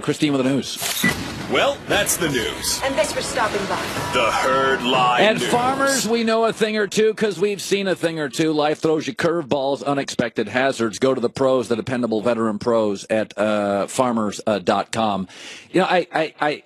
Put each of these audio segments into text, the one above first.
Christine with the news. Well, that's the news. And thanks for stopping by. The Herd Live And News. farmers, we know a thing or two because we've seen a thing or two. Life throws you curveballs, unexpected hazards. Go to the pros, the dependable veteran pros at farmers.com. You know,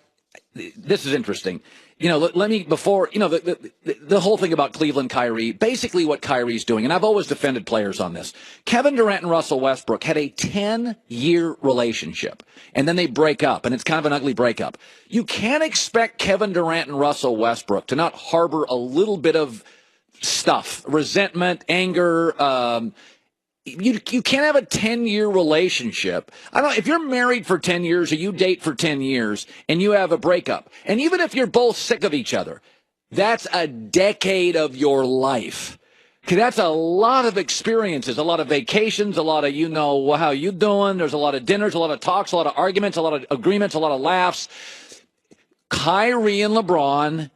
this is interesting. You know, let me, before, you know, the whole thing about Cleveland, Kyrie, basically what Kyrie's doing, and I've always defended players on this. Kevin Durant and Russell Westbrook had a 10-year relationship, and then they break up, and it's kind of an ugly breakup. You can't expect Kevin Durant and Russell Westbrook to not harbor a little bit of stuff, resentment, anger, You can't have a 10-year relationship. I don't know, if you're married for 10 years or you date for 10 years and you have a breakup, and even if you're both sick of each other, that's a decade of your life. Okay, that's a lot of experiences, a lot of vacations, a lot of, you know, how you doing. There's a lot of dinners, a lot of talks, a lot of arguments, a lot of agreements, a lot of laughs. Kyrie and LeBron,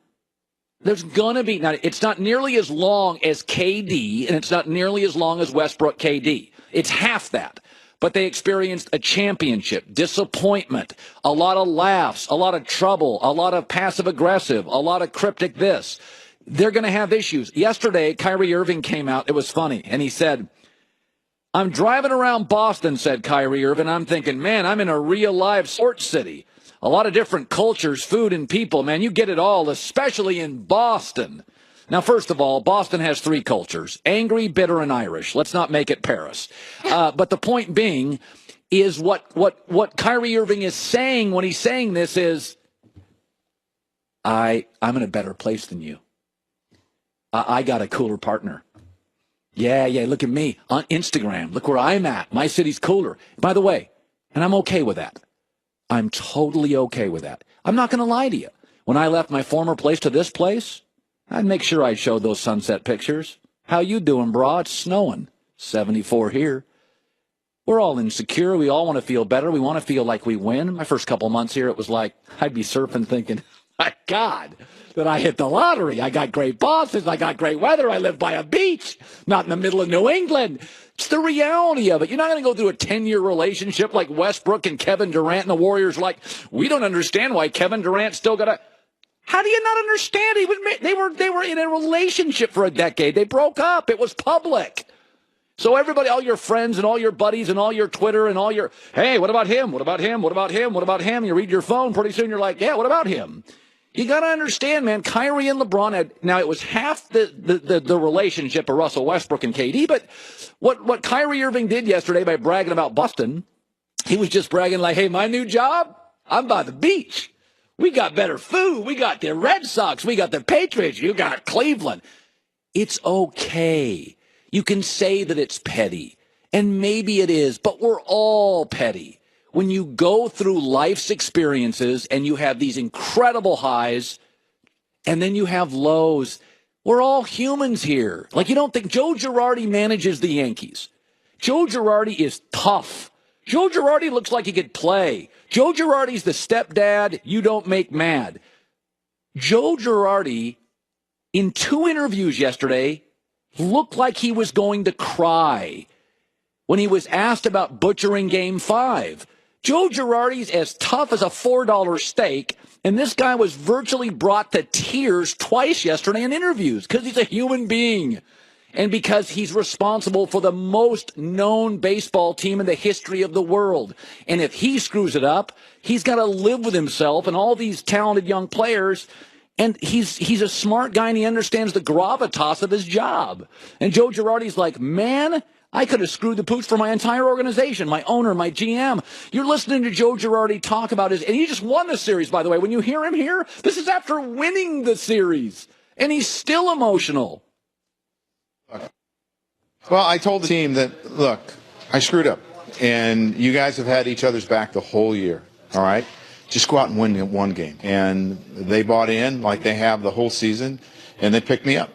there's going to be, now, it's not nearly as long as KD, and it's not nearly as long as Westbrook KD. It's half that. But they experienced a championship, disappointment, a lot of laughs, a lot of trouble, a lot of passive-aggressive, a lot of cryptic this. They're going to have issues. Yesterday, Kyrie Irving came out. It was funny. And he said, I'm driving around Boston, said Kyrie Irving. I'm thinking, man, I'm in a real-life sports city. A lot of different cultures, food, and people, man. You get it all, especially in Boston. Now, first of all, Boston has three cultures, angry, bitter, and Irish. Let's not make it Paris. But the point being is what Kyrie Irving is saying when he's saying this is, I'm in a better place than you. I got a cooler partner. Yeah, look at me on Instagram. Look where I'm at. My city's cooler. By the way, and I'm okay with that. I'm totally okay with that. I'm not going to lie to you. When I left my former place to this place, I'd make sure I showed those sunset pictures. How you doing, brah? It's snowing. 74 here. We're all insecure. We all want to feel better. We want to feel like we win. My first couple months here, it was like I'd be surfing thinking, my God, that I hit the lottery. I got great bosses. I got great weather. I live by a beach, not in the middle of New England. It's the reality of it. You're not going to go through a 10-year relationship like Westbrook and Kevin Durant and the Warriors. Like, we don't understand why Kevin Durant still got a. How do you not understand? They were in a relationship for a decade. They broke up. It was public. So everybody, all your friends and all your buddies and all your Twitter and all your, hey, what about him? What about him? What about him? What about him? You read your phone, pretty soon you're like, yeah, what about him? You got to understand, man, Kyrie and LeBron had, now it was half the relationship of Russell Westbrook and KD, but what Kyrie Irving did yesterday by bragging about Boston, he was just bragging like, hey, my new job, I'm by the beach. We got better food. We got the Red Sox. We got the Patriots. You got Cleveland. It's okay. You can say that it's petty, and maybe it is, but we're all petty. When you go through life's experiences and you have these incredible highs and then you have lows, we're all humans here. Like, you don't think Joe Girardi manages the Yankees. Joe Girardi is tough. Joe Girardi looks like he could play. Joe Girardi's the stepdad you don't make mad. Joe Girardi, in 2 interviews yesterday, looked like he was going to cry when he was asked about butchering Game 5. Joe Girardi's as tough as a $4 steak, and this guy was virtually brought to tears twice yesterday in interviews because he's a human being and because he's responsible for the most known baseball team in the history of the world. And if he screws it up, he's got to live with himself and all these talented young players. And he's a smart guy, and he understands the gravitas of his job. And Joe Girardi's like, man, I could have screwed the pooch for my entire organization, my owner, my GM. You're listening to Joe Girardi talk about his, and he just won the series, by the way. When you hear him here, this is after winning the series, and he's still emotional. Well, I told the team that, look, I screwed up, and you guys have had each other's back the whole year, all right? Just go out and win one game. And they bought in like they have the whole season, and they picked me up.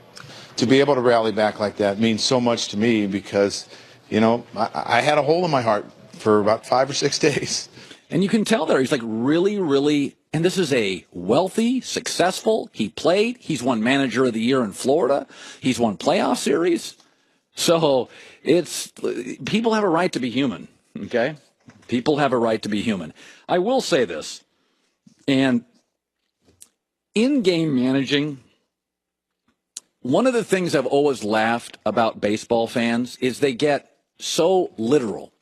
To be able to rally back like that means so much to me because, you know, I had a hole in my heart for about 5 or 6 days. And you can tell there, he's like really, really, and this is a wealthy, successful, he played, he's won Manager of the Year in Florida, he's won playoff series. So it's, people have a right to be human, okay? People have a right to be human. I will say this, and in-game managing, one of the things I've always laughed about baseball fans is they get so literal.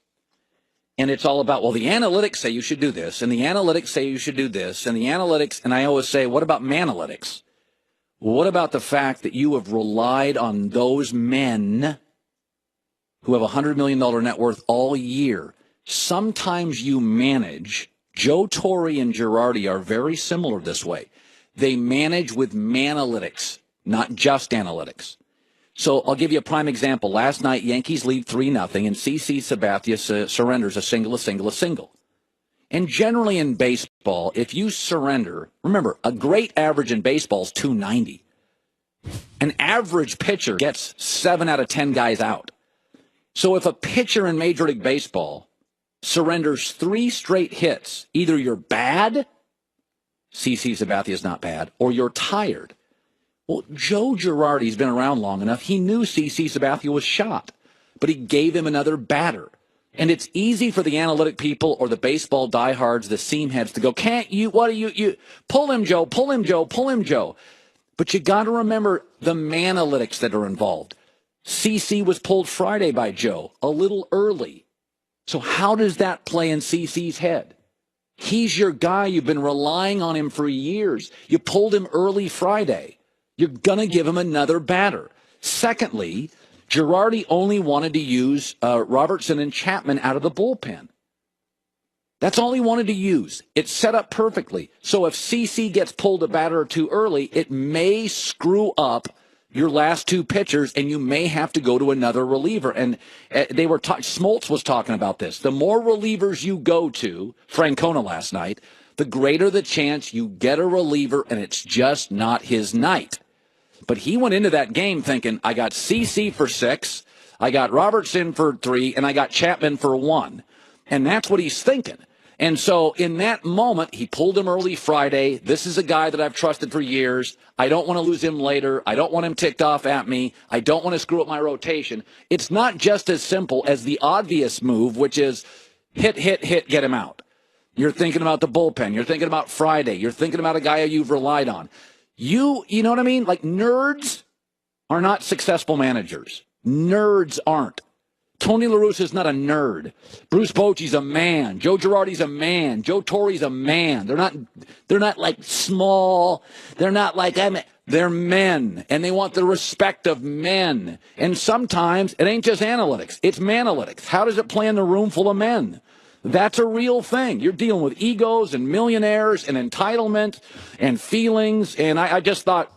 And it's all about, well, the analytics say you should do this, and the analytics say you should do this, and the analytics, and I always say, what about manalytics? What about the fact that you have relied on those men who have a $100 million net worth all year? Sometimes you manage. Joe Torre and Girardi are very similar this way. They manage with manalytics, not just analytics. So I'll give you a prime example. Last night, Yankees lead 3-0, and CC Sabathia surrenders a single. And generally in baseball, if you surrender, remember, a great average in baseball is 290. An average pitcher gets 7 out of 10 guys out. So if a pitcher in Major League Baseball surrenders 3 straight hits, either you're bad, CC Sabathia is not bad, or you're tired. Well, Joe Girardi's been around long enough. He knew CC Sabathia was shot, but he gave him another batter. And it's easy for the analytic people or the baseball diehards, the seam heads, to go, can't you, what do you, pull him, Joe, pull him, Joe, pull him, Joe. But you got to remember the manalytics that are involved. CC was pulled Friday by Joe, a little early. So how does that play in CC's head? He's your guy. You've been relying on him for years. You pulled him early Friday. You're going to give him another batter. Secondly, Girardi only wanted to use Robertson and Chapman out of the bullpen. That's all he wanted to use. It's set up perfectly. So if CC gets pulled a batter or two early, it may screw up your last 2 pitchers, and you may have to go to another reliever. And they were Smoltz was talking about this. The more relievers you go to, Francona last night, the greater the chance you get a reliever, and it's just not his night. But he went into that game thinking, I got CC for 6, I got Robertson for 3, and I got Chapman for 1. And that's what he's thinking. And so in that moment, he pulled him early Friday. This is a guy that I've trusted for years. I don't want to lose him later. I don't want him ticked off at me. I don't want to screw up my rotation. It's not just as simple as the obvious move, which is hit, get him out. You're thinking about the bullpen. You're thinking about Friday. You're thinking about a guy you've relied on. You know what I mean? Like, nerds are not successful managers. Nerds aren't. Tony La Russa is not a nerd. Bruce Bochy's a man. Joe Girardi's a man. Joe Torre's a man. They're not like small. They're not like, they're men, and they want the respect of men. And sometimes it ain't just analytics. It's manalytics. How does it play in the room full of men? That's a real thing. You're dealing with egos and millionaires and entitlement and feelings. And I just thought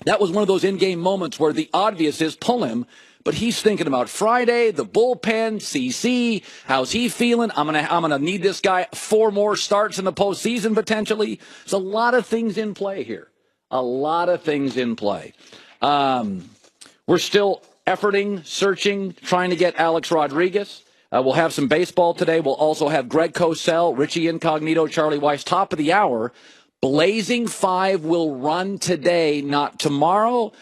that was one of those in-game moments where the obvious is pull him. But he's thinking about Friday, the bullpen, CC. How's he feeling? I'm gonna need this guy 4 more starts in the postseason potentially. There's a lot of things in play here. A lot of things in play. We're still efforting, searching, trying to get Alex Rodriguez. We'll have some baseball today. We'll also have Greg Cosell, Richie Incognito, Charlie Weiss, top of the hour. Blazing 5 will run today, not tomorrow.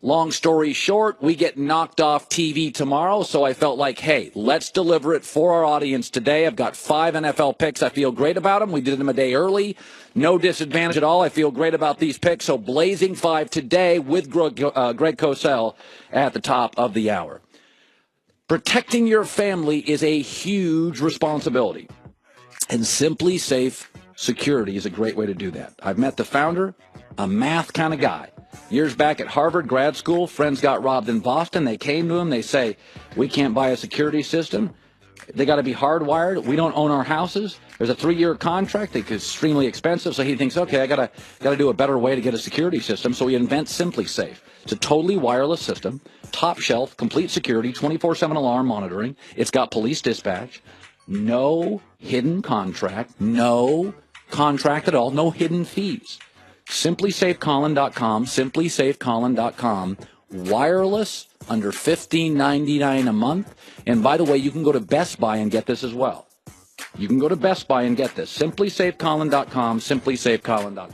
Long story short, we get knocked off TV tomorrow, so I felt like, hey, let's deliver it for our audience today. I've got 5 NFL picks. I feel great about them. We did them a day early. No disadvantage at all. I feel great about these picks. So Blazing 5 today with Greg Cosell at the top of the hour. Protecting your family is a huge responsibility, and Simply Safe Security is a great way to do that. I've met the founder, a math kind of guy. Years back at Harvard grad school, friends got robbed in Boston. They came to him. They say, we can't buy a security system. They got to be hardwired. We don't own our houses. There's a 3-year contract. It's extremely expensive. So he thinks, okay, I got to do a better way to get a security system. So he invents Simply Safe. It's a totally wireless system, top shelf, complete security, 24/7 alarm monitoring. It's got police dispatch, no hidden contract, no contract at all, no hidden fees. SimplySafeColin.com, SimplySafeColin.com. Wireless, under $15.99 a month. And by the way, you can go to Best Buy and get this as well. You can go to Best Buy and get this. SimplySafeColin.com, SimplySafeColin.com.